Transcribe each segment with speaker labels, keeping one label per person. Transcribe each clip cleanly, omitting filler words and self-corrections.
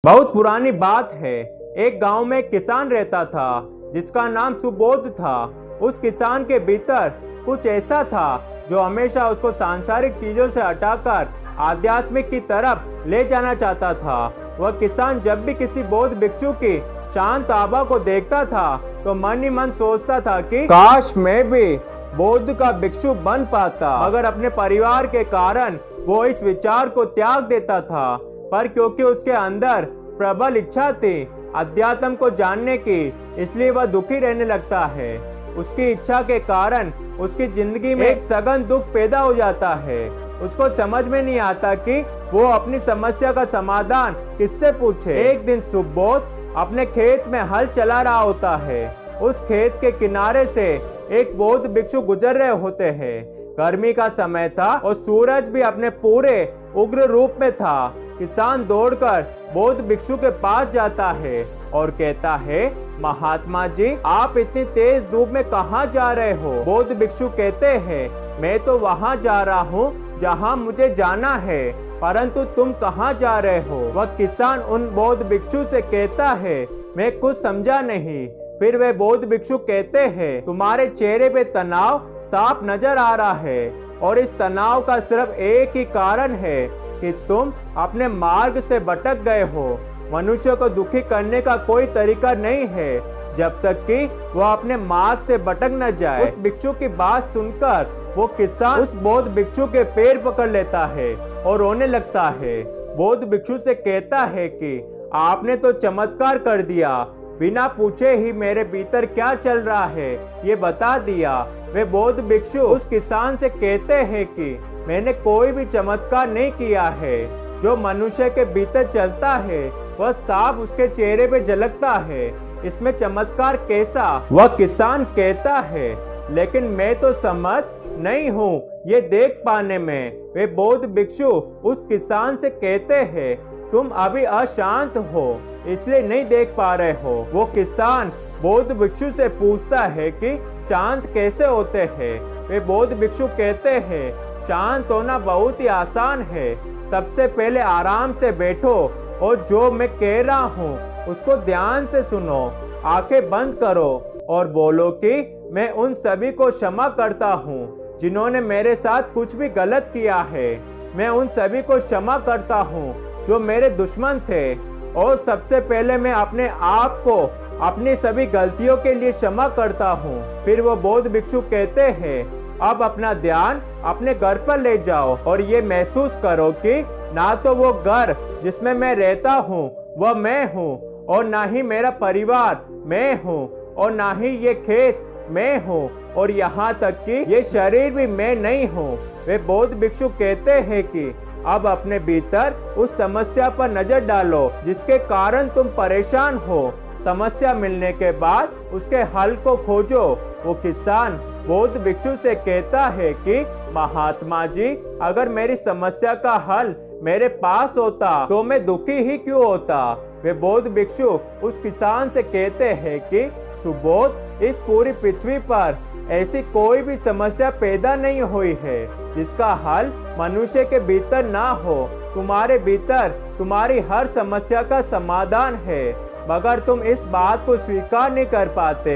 Speaker 1: बहुत पुरानी बात है। एक गांव में एक किसान रहता था जिसका नाम सुबोध था। उस किसान के भीतर कुछ ऐसा था जो हमेशा उसको सांसारिक चीजों से हटाकर आध्यात्मिक की तरफ ले जाना चाहता था। वह किसान जब भी किसी बौद्ध भिक्षु की शांत आभा को देखता था तो मन ही मन सोचता था कि काश मैं भी बौद्ध का भिक्षु बन पाता, मगर अपने परिवार के कारण वो इस विचार को त्याग देता था। पर क्योंकि उसके अंदर प्रबल इच्छा थी अध्यात्म को जानने की, इसलिए वह दुखी रहने लगता है। उसकी इच्छा के कारण उसकी जिंदगी में एक सघन दुख पैदा हो जाता है। उसको समझ में नहीं आता कि वो अपनी समस्या का समाधान किससे पूछे। एक दिन सुबोध अपने खेत में हल चला रहा होता है। उस खेत के किनारे से एक बौद्ध भिक्षु गुजर रहे होते हैं। गर्मी का समय था और सूरज भी अपने पूरे उग्र रूप में था। किसान दौड़कर बौद्ध भिक्षु के पास जाता है और कहता है, महात्मा जी, आप इतनी तेज धूप में कहाँ जा रहे हो? बौद्ध भिक्षु कहते हैं, मैं तो वहाँ जा रहा हूँ जहाँ मुझे जाना है, परंतु तुम कहाँ जा रहे हो? वह किसान उन बौद्ध भिक्षु से कहता है, मैं कुछ समझा नहीं। फिर वे बौद्ध भिक्षु कहते हैं, तुम्हारे चेहरे पे तनाव साफ नजर आ रहा है और इस तनाव का सिर्फ एक ही कारण है कि तुम अपने मार्ग से भटक गए हो। मनुष्य को दुखी करने का कोई तरीका नहीं है जब तक कि वह अपने मार्ग से भटक न जाए। उस भिक्षु की बात सुनकर वो किसान उस बौद्ध भिक्षु के पैर पकड़ लेता है और रोने लगता है। बौद्ध भिक्षु से कहता है कि आपने तो चमत्कार कर दिया, बिना पूछे ही मेरे भीतर क्या चल रहा है ये बता दिया। वे बौद्ध भिक्षु उस किसान से कहते हैं कि मैंने कोई भी चमत्कार नहीं किया है। जो मनुष्य के भीतर चलता है वह साफ उसके चेहरे पे झलकता है, इसमें चमत्कार कैसा? वह किसान कहता है, लेकिन मैं तो समर्थ नहीं हूँ ये देख पाने में। वे बौद्ध भिक्षु उस किसान से कहते हैं, तुम अभी अशांत हो इसलिए नहीं देख पा रहे हो। वो किसान बौद्ध भिक्षु से पूछता है कि शांत कैसे होते हैं? वे बौद्ध भिक्षु कहते हैं, शांत होना बहुत ही आसान है। सबसे पहले आराम से बैठो और जो मैं कह रहा हूँ उसको ध्यान से सुनो। आंखें बंद करो और बोलो कि मैं उन सभी को क्षमा करता हूँ जिन्होंने मेरे साथ कुछ भी गलत किया है। मैं उन सभी को क्षमा करता हूँ जो मेरे दुश्मन थे, और सबसे पहले मैं अपने आप को अपनी सभी गलतियों के लिए क्षमा करता हूँ। फिर वो बौद्ध भिक्षु कहते हैं, अब अपना ध्यान अपने घर पर ले जाओ और ये महसूस करो कि ना तो वो घर जिसमें मैं रहता हूँ वह मैं हूँ, और ना ही मेरा परिवार मैं हूँ, और ना ही ये खेत मैं हूँ, और यहाँ तक कि ये शरीर भी मैं नहीं हूँ। वे बौद्ध भिक्षु कहते हैं कि अब अपने भीतर उस समस्या पर नजर डालो जिसके कारण तुम परेशान हो। समस्या मिलने के बाद उसके हल को खोजो। वो किसान बौद्ध भिक्षु से कहता है कि महात्मा जी, अगर मेरी समस्या का हल मेरे पास होता तो मैं दुखी ही क्यों होता? वे बौद्ध भिक्षु उस किसान से कहते हैं कि सुबोध, इस पूरी पृथ्वी पर ऐसी कोई भी समस्या पैदा नहीं हुई है जिसका हल मनुष्य के भीतर ना हो। तुम्हारे भीतर तुम्हारी हर समस्या का समाधान है, मगर तुम इस बात को स्वीकार नहीं कर पाते,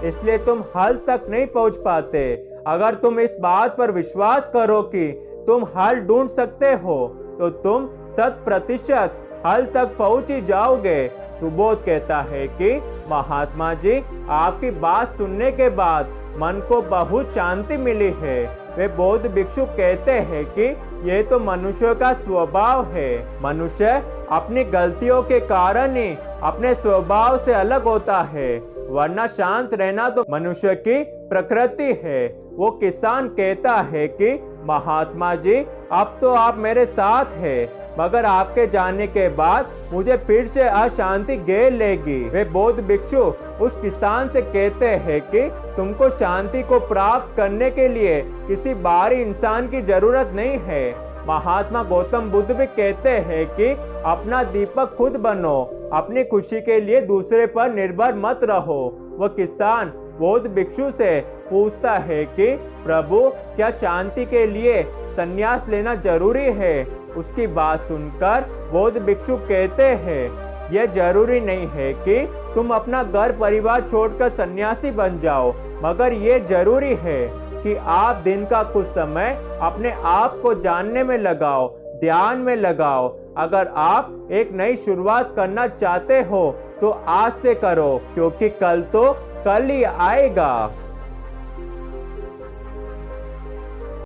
Speaker 1: इसलिए तुम हल तक नहीं पहुंच पाते। अगर तुम इस बात पर विश्वास करो कि तुम हल ढूंढ सकते हो तो तुम 100% हल तक पहुंच ही जाओगे। सुबोध कहता है कि महात्मा जी, आपकी बात सुनने के बाद मन को बहुत शांति मिली है। वे बौद्ध भिक्षु कहते हैं कि यह तो मनुष्य का स्वभाव है। मनुष्य अपनी गलतियों के कारण ही अपने स्वभाव से अलग होता है, वरना शांत रहना तो मनुष्य की प्रकृति है। वो किसान कहता है कि महात्मा जी, अब तो आप मेरे साथ हैं, मगर आपके जाने के बाद मुझे फिर से अशांति घेर लेगी। वे बौद्ध भिक्षु उस किसान से कहते हैं कि तुमको शांति को प्राप्त करने के लिए किसी बाहरी इंसान की जरूरत नहीं है। महात्मा गौतम बुद्ध भी कहते हैं कि अपना दीपक खुद बनो, अपनी खुशी के लिए दूसरे पर निर्भर मत रहो। वह किसान बौद्ध भिक्षु से पूछता है कि प्रभु, क्या शांति के लिए संन्यास लेना जरूरी है? उसकी बात सुनकर बौद्ध भिक्षु कहते हैं, यह जरूरी नहीं है कि तुम अपना घर परिवार छोड़कर सन्यासी बन जाओ, मगर ये जरूरी है कि आप दिन का कुछ समय अपने आप को जानने में लगाओ, ध्यान में लगाओ। अगर आप एक नई शुरुआत करना चाहते हो तो आज से करो, क्योंकि कल तो कल ही आएगा।